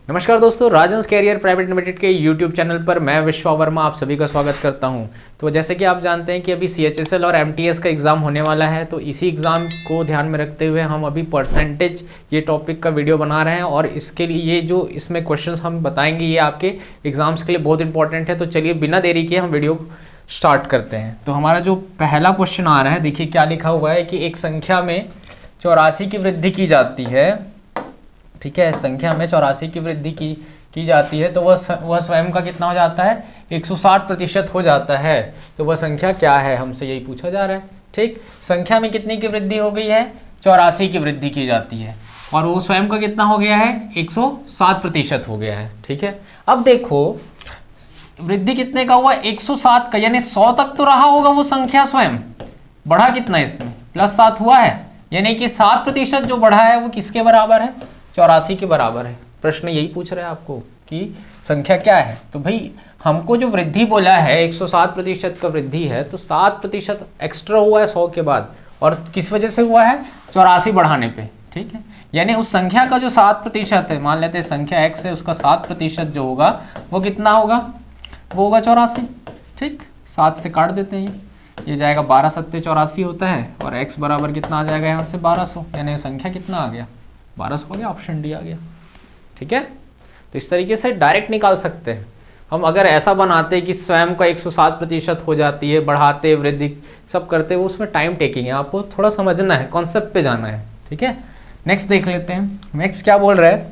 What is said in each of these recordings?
नमस्कार दोस्तों, Rajans career private limited के यूट्यूब चैनल पर मैं विश्वा वर्मा आप सभी का स्वागत करता हूं। तो जैसे कि आप जानते हैं कि अभी CHSL और MTS का एग्ज़ाम होने वाला है, तो इसी एग्ज़ाम को ध्यान में रखते हुए हम अभी परसेंटेज ये टॉपिक का वीडियो बना रहे हैं और इसके लिए ये जो इसमें क्वेश्चंस हम बताएंगे ये आपके एग्ज़ाम्स के लिए बहुत इंपॉर्टेंट है। तो चलिए बिना देरी के हम वीडियो स्टार्ट करते हैं। तो हमारा जो पहला क्वेश्चन आ रहा है, देखिए क्या लिखा हुआ है कि एक संख्या में 84 की वृद्धि की जाती है। ठीक है, संख्या में 84 की वृद्धि की जाती है तो वह स्वयं का कितना हो जाता है, 160% हो जाता है। तो वह संख्या क्या है, हमसे यही पूछा जा रहा है। ठीक, संख्या में कितनी की वृद्धि हो गई है, 84 की वृद्धि की जाती है और वो स्वयं का कितना हो गया है, 160% हो गया है। ठीक है, अब देखो वृद्धि कितने का हुआ, 160 का, यानी 100 तक तो रहा होगा वो संख्या स्वयं, बढ़ा कितना है इसमें, +7 हुआ है, यानी कि 7% जो बढ़ा है वो किसके बराबर है, 84 के बराबर है। प्रश्न यही पूछ रहा है आपको कि संख्या क्या है। तो भाई हमको जो वृद्धि बोला है 160% का वृद्धि है, तो 7% एक्स्ट्रा हुआ है 100 के बाद, और किस वजह से हुआ है, 84 बढ़ाने पे। ठीक है, यानी उस संख्या का जो 7% है, मान लेते हैं संख्या x है, उसका 7% जो होगा वो कितना होगा, वो होगा 84। ठीक, 7 से काट देते हैं, ये जाएगा 12 7 84 होता है, और x बराबर कितना आ जाएगा यहाँ से 1200, यानी संख्या कितना आ गया, 1200 हो गया, ऑप्शन डी आ गया। ठीक है, तो इस तरीके से डायरेक्ट निकाल सकते हैं हम। अगर ऐसा बनाते कि स्वयं का 160% हो जाती है, बढ़ाते वृद्धि सब करते हुए, उसमें टाइम टेकिंग है, आपको थोड़ा समझना है, कॉन्सेप्ट पे जाना है। ठीक है, नेक्स्ट देख लेते हैं। नेक्स्ट क्या बोल रहा है,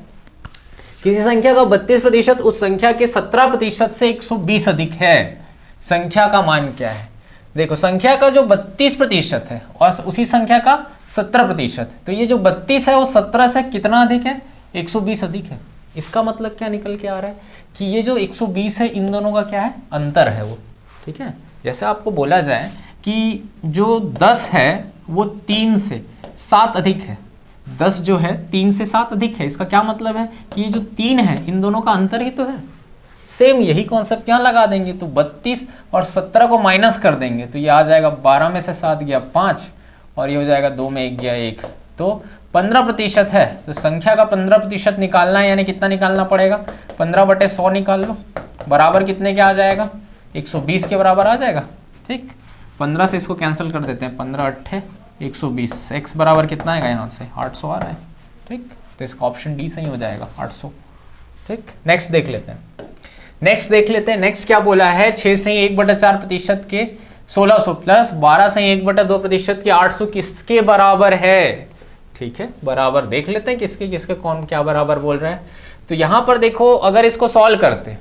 किसी संख्या का 32% उस संख्या के 17% से 120 अधिक है, संख्या का मान क्या है। देखो संख्या का जो 32% है और उसी संख्या का 17%, तो ये जो 32 है वो 17 से कितना अधिक है, 120 अधिक है। इसका मतलब क्या निकल के आ रहा है कि ये जो 120 है इन दोनों का क्या है, अंतर है वो। ठीक है, जैसे आपको बोला जाए कि जो 10 है वो 3 से 7 अधिक है, 10 जो है 3 से 7 अधिक है, इसका क्या मतलब है कि ये जो 3 है इन दोनों का अंतर ही तो है। सेम यही कॉन्सेप्ट यहाँ लगा देंगे, तो 32 और 17 को माइनस कर देंगे तो ये आ जाएगा 12 में से 7 गया 5, और ये हो जाएगा 2 में 1 गया 1, तो 15% है। तो संख्या का 15% निकालना है, यानी कितना निकालना पड़ेगा, 15/100 निकाल लो, बराबर कितने के आ जाएगा, 120 के बराबर आ जाएगा। ठीक, 15 से इसको कैंसिल कर देते हैं, 15 8 120, x बराबर कितना आएगा यहाँ से, 800 आ रहा है। ठीक, तो इसका ऑप्शन डी सही हो जाएगा, 800। ठीक, नेक्स्ट देख लेते हैं। नेक्स्ट क्या बोला है, 6 से 1/4% के 1600 प्लस 12 से 1/2% के 800 किसके बराबर है। ठीक है, बराबर देख लेते हैं किसके किसके कौन क्या बराबर बोल रहे हैं। तो यहां पर देखो अगर इसको सॉल्व करते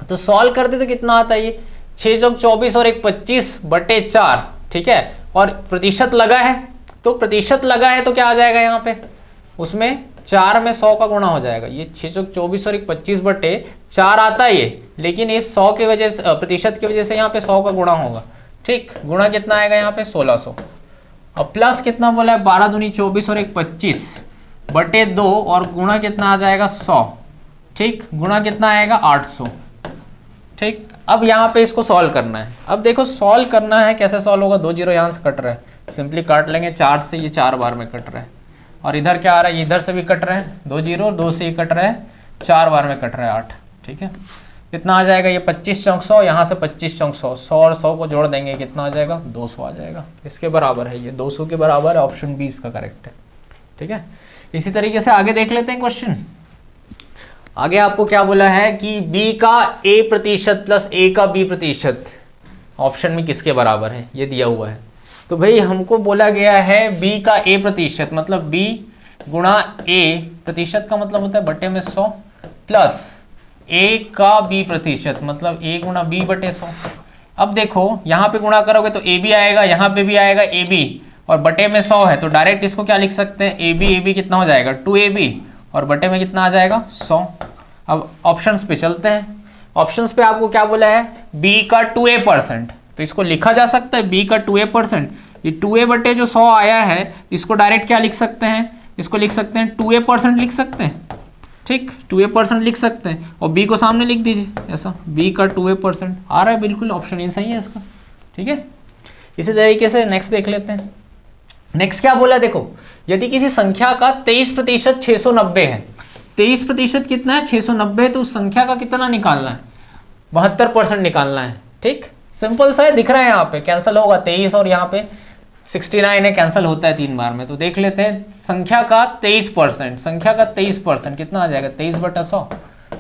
तो कितना आता है, ये 6 चौक 24 और 1 25/4। ठीक है, और प्रतिशत लगा है, तो क्या आ जाएगा यहाँ पे, उसमें 4 में 100 का गुणा हो जाएगा। ये 6 चौक 24 और 1 25/4 आता है ये, लेकिन इस 100 के वजह से, प्रतिशत की वजह से यहाँ पे 100 का गुणा होगा। ठीक, गुणा कितना आएगा यहाँ पे 1600, और प्लस कितना बोला है, 12 दूनी 24 और 1 25/2, और गुणा कितना आ जाएगा 100। ठीक, गुणा कितना आएगा 800। ठीक, अब यहाँ पे इसको सॉल्व करना है। अब देखो सॉल्व करना है, कैसे सॉल्व होगा, 2 जीरो यहाँ से कट रहा है, सिंपली काट लेंगे, 4 से ये 4 बार में कट रहा है, और इधर क्या आ रहा है, इधर से भी कट रहे हैं, 2 जीरो, 2 से ये कट रहा है, 4 बार में कट रहा है 8। ठीक है, कितना आ जाएगा, ये 25 चौक 100, यहाँ से 25 चौक 100, 100 और 100 को जोड़ देंगे, कितना आ जाएगा, 200 आ जाएगा। इसके बराबर है, ये 200 के बराबर है, ऑप्शन बी इसका करेक्ट है। ठीक है, इसी तरीके से आगे देख लेते हैं क्वेश्चन। आगे आपको क्या बोला है कि b का a% प्लस a का b% ऑप्शन में किसके बराबर है, ये दिया हुआ है। तो भाई हमको बोला गया है b का a%, मतलब b गुणा a, प्रतिशत का मतलब होता है बटे में 100, प्लस a का b%, मतलब a गुणा b/100। अब देखो यहाँ पे गुणा करोगे तो a भी आएगा, यहाँ पे भी आएगा a b, और बटे में 100 है, तो डायरेक्ट इसको क्या लिख सकते हैं, a b कितना हो जाएगा 2ab, और बटे में कितना आ जाएगा 100। अब ऑप्शंस पे चलते हैं। ऑप्शंस पे आपको क्या बोला है, b का 2a%, तो इसको लिखा जा सकता है b का 2a%, ये 2a जो 100 आया है, इसको डायरेक्ट क्या लिख सकते हैं, इसको लिख सकते हैं 2a% लिख सकते हैं। ठीक, 2a% लिख सकते हैं, और b को सामने लिख दीजिए ऐसा, b का 2a% आ रहा है, बिल्कुल ऑप्शन ये सही है इसका। ठीक है, इसी तरीके से नेक्स्ट देख लेते हैं। नेक्स्ट क्या बोला, देखो यदि किसी संख्या का 23% 690 है, 23% कितना है 690, तो उस संख्या का कितना निकालना है 72% निकालना है। ठीक, सिंपल सा है, दिख रहा है यहाँ पे कैंसिल होगा 23 और यहाँ पे 69 है, कैंसिल होता है 3 बार में। तो देख लेते हैं संख्या का 23%, संख्या का 23% कितना आ जाएगा 23/100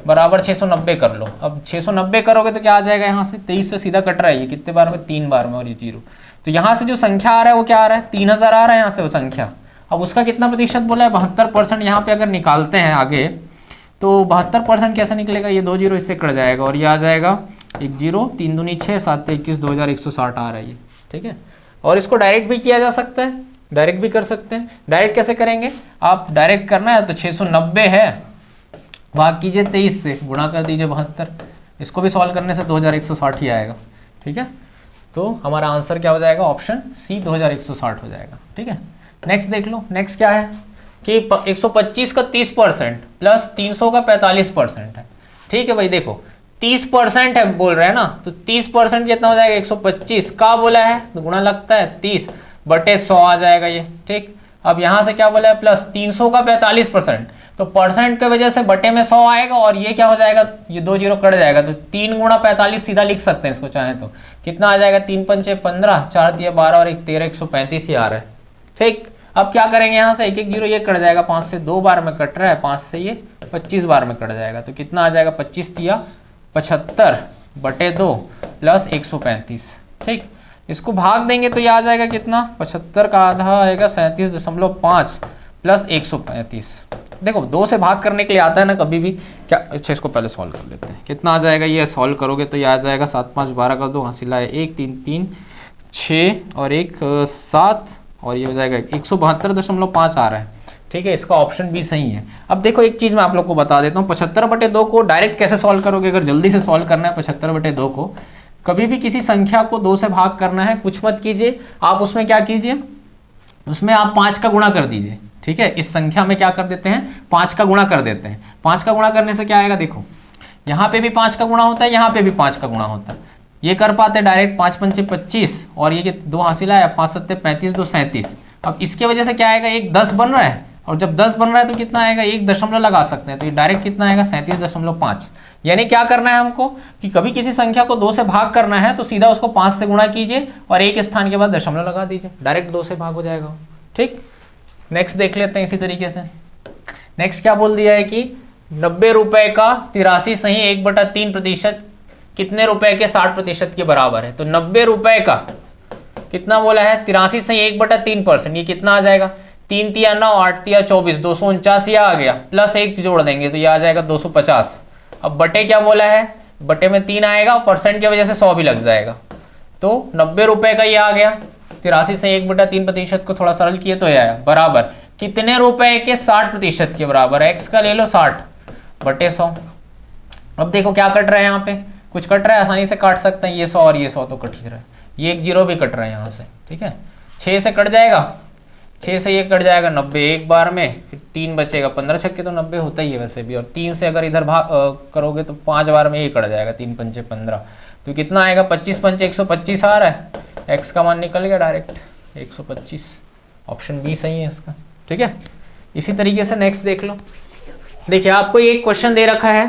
बराबर 690 कर लो। अब 690 करोगे तो क्या आ जाएगा, यहाँ से 23 से सीधा कट रहा है, ये कितने बार में 3 बार में और ये 0। तो यहाँ से जो संख्या आ रहा है वो क्या आ रहा है 3000 आ रहा है यहाँ से वो संख्या। अब उसका कितना प्रतिशत बोला है 72%। यहाँ पे अगर निकालते हैं आगे तो 72% कैसे निकलेगा, ये 2 0 इससे कट जाएगा और ये आ जाएगा 1 0, 3 दूनी 6, 7 21, 2160 आ रहा है ये। ठीक है, और इसको डायरेक्ट भी किया जा सकता है, डायरेक्ट भी कर सकते हैं। डायरेक्ट कैसे करेंगे, आप डायरेक्ट करना है तो 690 है, भाग कीजिए 23 से, गुणा कर दीजिए 72, इसको भी सॉल्व करने से 2160 ही आएगा। ठीक है, तो हमारा आंसर क्या हो जाएगा, ऑप्शन सी 2160 हो जाएगा। ठीक है, नेक्स्ट देख लो, नेक्स्ट क्या है कि 125 का 30% प्लस 300 का 45% है। ठीक है भाई, देखो 30% है बोल रहे हैं ना, तो 30% कितना हो जाएगा 125 का बोला है तो गुणा लगता है 30/100 आ जाएगा ये। ठीक, अब यहाँ से क्या बोला है प्लस 300 का 45%, तो परसेंट के वजह से बटे में 100 आएगा और ये क्या हो जाएगा, ये 2 0 कट जाएगा, तो 3 गुणा 45 सीधा लिख सकते हैं इसको चाहे तो। कितना आ जाएगा 3 पंचे 15, 4 दिए 12 और 1 13, 135 ही आ रहा है। ठीक, अब क्या करेंगे यहाँ से 1 1 0 ये कट जाएगा, 5 से 2 बार में कट रहा है, 5 से ये 25 बार में कट जाएगा, तो कितना आ जाएगा 25 दिया 75/2 प्लस 135। ठीक, इसको भाग देंगे तो ये आ जाएगा कितना, 75 का आधा आएगा 37.5 प्लस 135। देखो 2 से भाग करने के लिए आता है ना कभी भी क्या। अच्छा, इसको पहले सॉल्व कर लेते हैं, कितना आ जाएगा, ये सॉल्व करोगे तो ये आ जाएगा 7 5 12 का 2 हासिल है 1 3 3 6 और 1 7 और ये हो जाएगा 172.5 आ रहा है। ठीक है, इसका ऑप्शन भी सही है। अब देखो एक चीज़ मैं आप लोग को बता देता हूँ, 75/2 को डायरेक्ट कैसे सॉल्व करोगे, अगर जल्दी से सॉल्व करना है 75/2 को, कभी भी किसी संख्या को 2 से भाग करना है, कुछ मत कीजिए आप, उसमें क्या कीजिए, उसमें आप 5 का गुणा कर दीजिए। ठीक है, इस संख्या में क्या कर देते हैं 5 का गुणा कर देते हैं। 5 का गुणा करने से क्या आएगा, देखो यहाँ पे भी 5 का गुणा होता है, यहाँ पे भी 5 का गुणा होता है, ये कर पाते डायरेक्ट 5 पंचे 25 और ये 2 हासिल आया 5 7 35 2 37। अब इसके वजह से क्या आएगा, एक 10 बन रहा है और जब 10 बन रहा है तो कितना आएगा, 1 दशमलव लगा सकते हैं, तो ये डायरेक्ट कितना आएगा 37.5। यानी क्या करना है हमको कि कभी किसी संख्या को 2 से भाग करना है तो सीधा उसको 5 से गुणा कीजिए और एक स्थान के बाद दशमलव लगा दीजिए, डायरेक्ट 2 से भाग हो जाएगा। ठीक, नेक्स्ट देख लेते हैं इसी तरीके से। नेक्स्ट क्या बोल दिया है कि 90 रुपए का 83 सही 1/3% कितने रुपए के 60% के बराबर है। तो 90 रुपए का कितना बोला है 83 सही 1/3%, ये कितना आ जाएगा 3 तिया 9 8 तिया 24 249 आ गया, प्लस 1 जोड़ देंगे तो ये आ जाएगा 250। अब बटे क्या बोला है, बटे में 3 आएगा, परसेंट की वजह से 100 भी लग जाएगा, तो 90 रुपए का ये आ गया। 83 से 1/3% को थोड़ा सरल किए तो ये आया बराबर कितने रुपए के 60% के बराबर, एक्स का ले लो 60/100। अब देखो क्या कट रहा है, यहाँ पे कुछ कट रहा है, आसानी से काट सकते हैं, ये 100 और ये 100 तो कट ही रहा है, ये 1 0 भी कट रहा है यहाँ से। ठीक है, 6 से कट जाएगा, 6 से ये कट जाएगा 90 एक बार में, फिर 3 बचेगा, 15 छक्के तो 90 होता ही है वैसे भी, और 3 से अगर इधर भाग करोगे तो 5 बार में ये कट जाएगा, 3 पंचे 15, तो कितना आएगा 25 पंचे 125 आ रहा है, एक्स का मान निकल गया डायरेक्ट 125, ऑप्शन बी सही है इसका। ठीक है, इसी तरीके से नेक्स्ट देख लो। देखिए आपको एक क्वेश्चन दे रखा है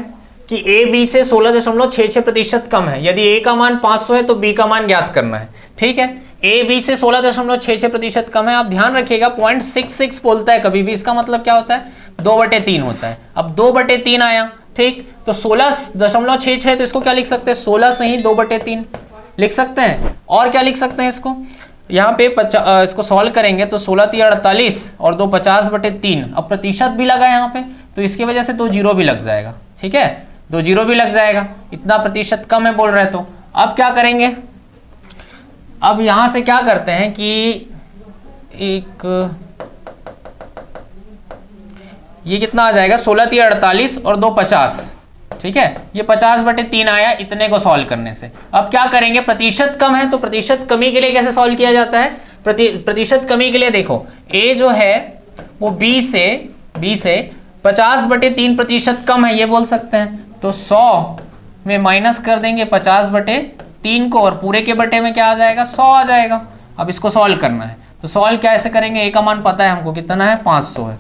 कि ए बी से 16.66% कम है, यदि ए का मान 500 है तो बी का मान ज्ञात करना है। ठीक है, ए बी से 16.66% कम है, आप ध्यान रखिएगा 0.66 बोलता है कभी भी, इसका मतलब क्या होता है 2/3 होता है। अब 2/3 आया, ठीक, तो 16.66 तो इसको क्या लिख सकते हैं 16 से ही 2/3 लिख सकते हैं, और क्या लिख सकते हैं इसको, यहाँ पे इसको सॉल्व करेंगे तो 16 3 48 और 2 50/3। अब प्रतिशत भी लगा यहाँ पे तो इसकी वजह से 2 0 भी लग जाएगा। ठीक है, 2 0 भी लग जाएगा, इतना प्रतिशत कम है बोल रहे तो। अब क्या करेंगे, अब यहां से क्या करते हैं कि ये कितना आ जाएगा 16 3 48 और 2 50। ठीक है, ये 50/3 आया इतने को सॉल्व करने से। अब क्या करेंगे, प्रतिशत कम है तो प्रतिशत कमी के लिए कैसे सॉल्व किया जाता है, प्रतिशत कमी के लिए देखो ए जो है वो बी से 50/3% कम है, ये बोल सकते हैं, तो 100 में माइनस कर देंगे 50/3 को और पूरे के बटे में क्या आ जाएगा 100 आ जाएगा। अब इसको सॉल्व करना है तो सॉल्व कैसे करेंगे, ए का मान पता है हमको कितना है 500 है,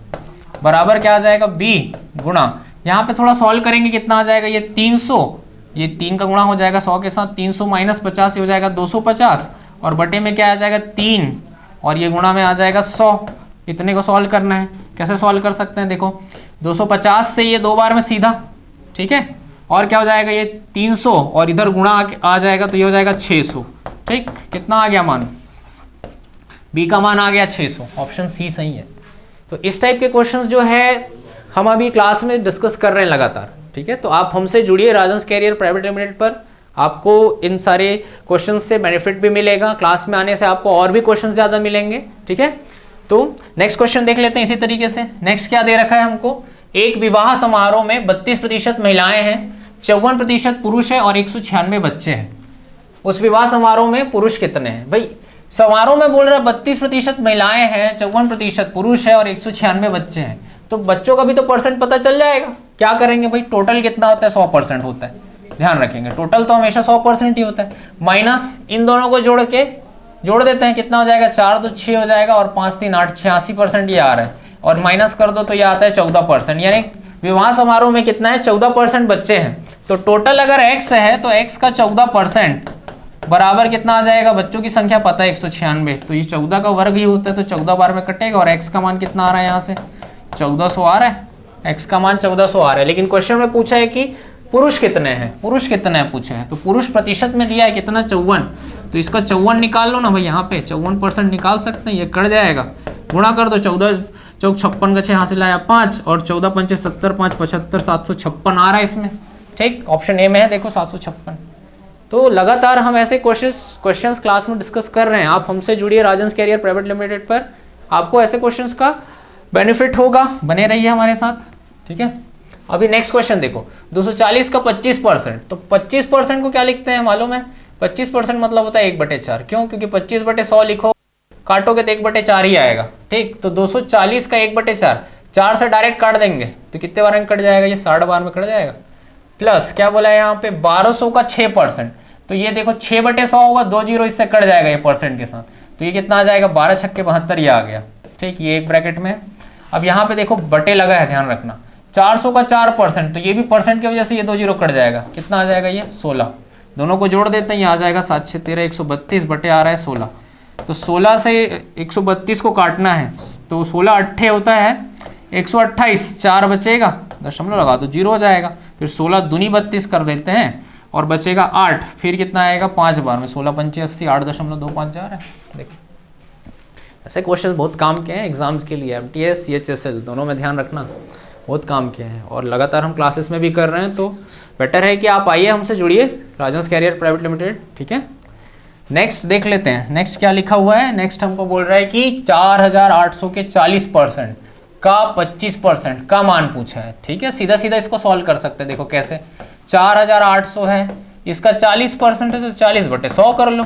बराबर क्या आ जाएगा b गुणा, यहाँ पे थोड़ा सॉल्व करेंगे कितना आ जाएगा, ये 300, ये 3 का गुणा हो जाएगा 100 के साथ, 300 माइनस 50 ये हो जाएगा 250, और बटे में क्या आ जाएगा 3, और ये गुणा में आ जाएगा 100। इतने को सॉल्व करना है। कैसे सॉल्व कर सकते हैं, देखो 250 से ये 2 बार में सीधा, ठीक है, और क्या हो जाएगा ये 300, और इधर गुणा आ जाएगा तो ये हो जाएगा 600। ठीक, कितना आ गया मान, बी का मान आ गया 600, ऑप्शन सी सही है। तो इस टाइप के क्वेश्चंस जो है हम अभी क्लास में डिस्कस कर रहे हैं लगातार, ठीक है। तो आप हमसे जुड़िए राजंस कैरियर प्राइवेट लिमिटेड पर, आपको इन सारे क्वेश्चंस से बेनिफिट भी मिलेगा, क्लास में आने से आपको और भी क्वेश्चंस ज़्यादा मिलेंगे, ठीक है। तो नेक्स्ट क्वेश्चन देख लेते हैं इसी तरीके से। नेक्स्ट क्या दे रखा है हमको, एक विवाह समारोह में 32% महिलाएं हैं, 54% पुरुष है और 196 बच्चे हैं। उस विवाह समारोह में पुरुष कितने हैं? भाई समारोह में बोल रहा है 32% महिलाएं हैं, 54% पुरुष है और 196 बच्चे हैं, तो बच्चों का भी तो परसेंट पता चल जाएगा। क्या करेंगे भाई, टोटल कितना होता है, 100% होता है, ध्यान रखेंगे टोटल तो हमेशा 100% ही होता है, माइनस इन दोनों को जोड़ देते हैं, कितना हो जाएगा 4 2 6 हो जाएगा, और 5 3 8 86% ये आ रहा है, और माइनस कर दो तो ये आता है 14%, यानी विवाह समारोह में कितना है 14% बच्चे हैं। तो टोटल अगर x है तो x का 14% बराबर कितना आ जाएगा, बच्चों की संख्या पता है 196, तो ये 14 का वर्ग ही होता है, तो 14 बार में कटेगा, और x का मान कितना आ रहा है, यहाँ से 1400 आ रहा है, x का मान 1400 आ रहा है। लेकिन क्वेश्चन में पूछा है कि पुरुष कितने हैं, पुरुष कितने हैं पूछे हैं, तो पुरुष प्रतिशत में दिया है कितना 54, तो इसका 54 निकाल लो ना भाई, यहाँ पे 54% निकाल सकते हैं, ये कट जाएगा, गुणा कर दो, 14 चौक 56 का 6 हासिल आया 5, और 14 पंचे 70 5 75 756 आ रहा है इसमें। ठीक, ऑप्शन ए में है, देखो 756। तो लगातार हम ऐसे क्वेश्चंस क्लास में डिस्कस कर रहे हैं, आप हमसे जुड़िए राजंस कैरियर प्राइवेट लिमिटेड पर, आपको ऐसे क्वेश्चंस का बेनिफिट होगा, बने रहिए हमारे साथ, ठीक है। अभी नेक्स्ट क्वेश्चन देखो, 240 का 25%, तो 25% को क्या लिखते हैं मालूम है, 25% मतलब होता है 1/4, क्यों, क्योंकि 25/100 लिखो काटोगे तो 1/4 ही आएगा। ठीक, तो 240 का 1/4, 4 से डायरेक्ट काट देंगे तो कितने बार में कट जाएगा, ये 60 बार में कट जाएगा। प्लस क्या बोला है यहाँ पे 1200 का 6%, तो ये देखो 6/100 होगा, 2 जीरो इससे कट जाएगा ये परसेंट के साथ, तो ये कितना आ जाएगा 12 छक्के 72, ये आ गया। ठीक, ये एक ब्रैकेट में। अब यहाँ पे देखो बटे लगा है, ध्यान रखना, 400 का 4%, तो ये भी परसेंट की वजह से ये 2 जीरो कट जाएगा, कितना आ जाएगा ये 16, दोनों को जोड़ देते हैं, ये आ जाएगा 7 6 13 132 बटे आ रहा है 16, तो 16 से 132 को काटना है, तो 16 अट्ठे होता है 128, 4 बचेगा, दशमलव लगा दो 0 हो जाएगा, फिर 16 दूनी 32 कर देते हैं और बचेगा 8, फिर कितना आएगा 5 बार में, 16 पंचे 80, 8.25 जा रहा है। देखिए ऐसे क्वेश्चन बहुत काम के हैं एग्जाम्स के लिए, MTS CHSL दोनों में ध्यान रखना, बहुत काम के हैं, और लगातार हम क्लासेस में भी कर रहे हैं, तो बेटर है कि आप आइए हमसे जुड़िए राजंस कैरियर प्राइवेट लिमिटेड, ठीक है। नेक्स्ट देख लेते हैं, नेक्स्ट क्या लिखा हुआ है, नेक्स्ट हमको बोल रहा है कि 4800 के 40% का 25% का मान पूछा है। ठीक है, सीधा सीधा इसको सॉल्व कर सकते हैं, देखो कैसे, 4800 है, इसका 40% है तो 40/100 कर लो,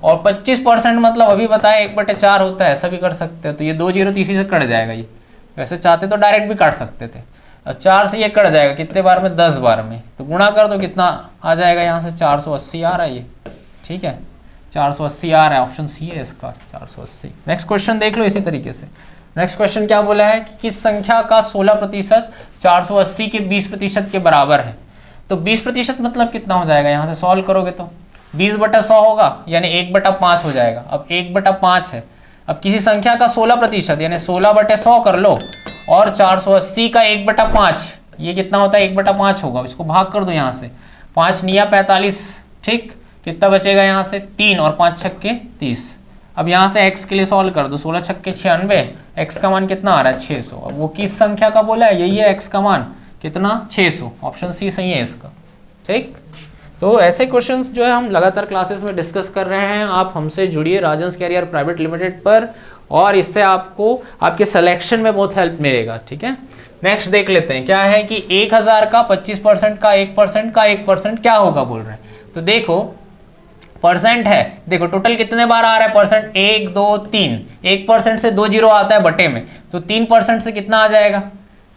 और 25% मतलब अभी बताया 1/4 होता है, ऐसा भी कर सकते हैं, तो ये 2 जीरो तो इसी से कट जाएगा, ये वैसे चाहते तो डायरेक्ट भी काट सकते थे, और 4 से ये कट जाएगा कितने बार में, 10 बार में, तो गुणा कर दो कितना आ जाएगा, यहाँ से 480 आ रहा है ये। ठीक है, 480 आ रहा है, ऑप्शन सी है इसका 480। नेक्स्ट क्वेश्चन देख लो इसी तरीके से। नेक्स्ट क्वेश्चन क्या बोला है कि किस संख्या का 16% 480 के 20% के बराबर है। तो 20% मतलब कितना हो जाएगा, यहाँ से सॉल्व करोगे तो 20/100 होगा, यानी 1/5 हो जाएगा। अब 1/5 है, अब किसी संख्या का 16% यानी 16/100 कर लो, और 480 का 1/5 ये कितना होता है 1/5 होगा, इसको भाग कर दो यहाँ से, 5 निया 45, ठीक, कितना बचेगा यहाँ से 3, और 5 छक्के 30। अब यहाँ से x के लिए सॉल्व कर दो, 16 छक्के 96, x का मान कितना आ रहा है 600। अब वो किस संख्या का बोला है, यही है x का मान कितना 600, ऑप्शन सी सही है इसका। ठीक, तो ऐसे क्वेश्चंस जो है हम लगातार क्लासेस में डिस्कस कर रहे हैं, आप हमसे जुड़िए राजंस कैरियर प्राइवेट लिमिटेड पर, और इससे आपको आपके सिलेक्शन में बहुत हेल्प मिलेगा। ठीक है, नेक्स्ट देख लेते हैं क्या है कि 1000 का 25% का 1% का 1% क्या होगा बोल रहे हैं। तो देखो परसेंट है, देखो टोटल कितने बार आ रहा है परसेंट, 1 2 3, 1% से 2 जीरो आता है बटे में, तो 3% से कितना आ जाएगा,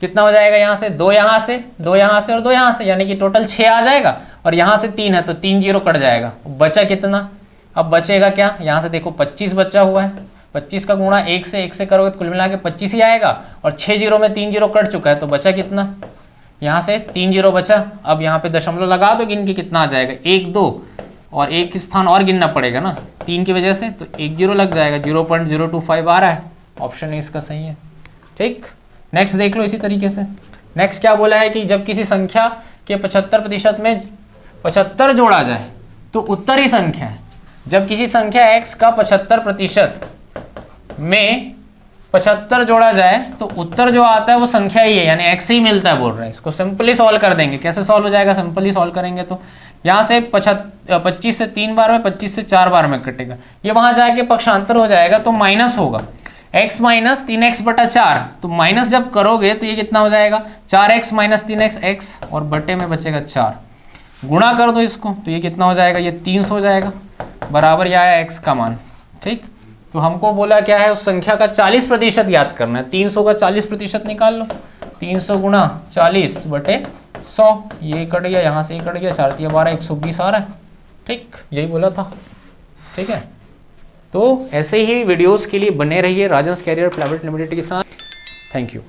कितना हो जाएगा, यहाँ से 2 यहाँ से 2 यहाँ से और 2 यहाँ से, यानी कि टोटल 6 आ जाएगा, और यहाँ से 3 है तो 3 जीरो कट जाएगा, बचा कितना, अब बचेगा क्या, यहाँ से देखो 25 बचा हुआ है, 25 का गुणा 1 से करोगे तो कुल मिला के 25 ही आएगा, और 6 जीरो में 3 जीरो कट चुका है तो बचा कितना, यहाँ से 3 जीरो बचा। अब यहाँ पे दशमलव लगा दो, गिन के कितना आ जाएगा 1 2, और एक स्थान और गिनना पड़ेगा ना 3 की वजह से, तो 1 जीरो लग जाएगा, 0.025 आ रहा है। ऑप्शन ए इसका सही है। ठीक, नेक्स्ट देख लो इसी तरीके से। नेक्स्ट क्या बोला है कि जब किसी संख्या के 75% में 75 जोड़ा जाए तो उत्तर ही संख्या है। जब किसी संख्या x का 75% में 75 जोड़ा जाए तो उत्तर जो आता है वो संख्या ही है, यानी x ही मिलता है बोल रहा है। इसको सिंपली सॉल्व कर देंगे। कैसे सॉल्व हो जाएगा, सिंपली सॉल्व करेंगे तो यहाँ से 25 से 3 बार में, 25 से 4 बार में कटेगा, ये वहां जाके पक्षांतर हो जाएगा तो माइनस होगा, x माइनस 3x बटा 4, तो माइनस जब करोगे तो ये कितना हो जाएगा 4x माइनस 3x, x और बटे में बचेगा 4, गुणा कर दो इसको तो ये कितना हो जाएगा, ये 300 हो जाएगा, बराबर यह आया x का मान। ठीक, तो हमको बोला क्या है, उस संख्या का 40% याद करना है। 300 का 40% निकाल लो, 300 गुणा 40 बटे 100, ये कट गया, यहाँ से ये कट गया, 4 12 120 आ रहा है। ठीक, यही बोला था। ठीक है, तो ऐसे ही वीडियोस के लिए बने रहिए राजंस कैरियर प्राइवेट लिमिटेड के साथ। Thank you.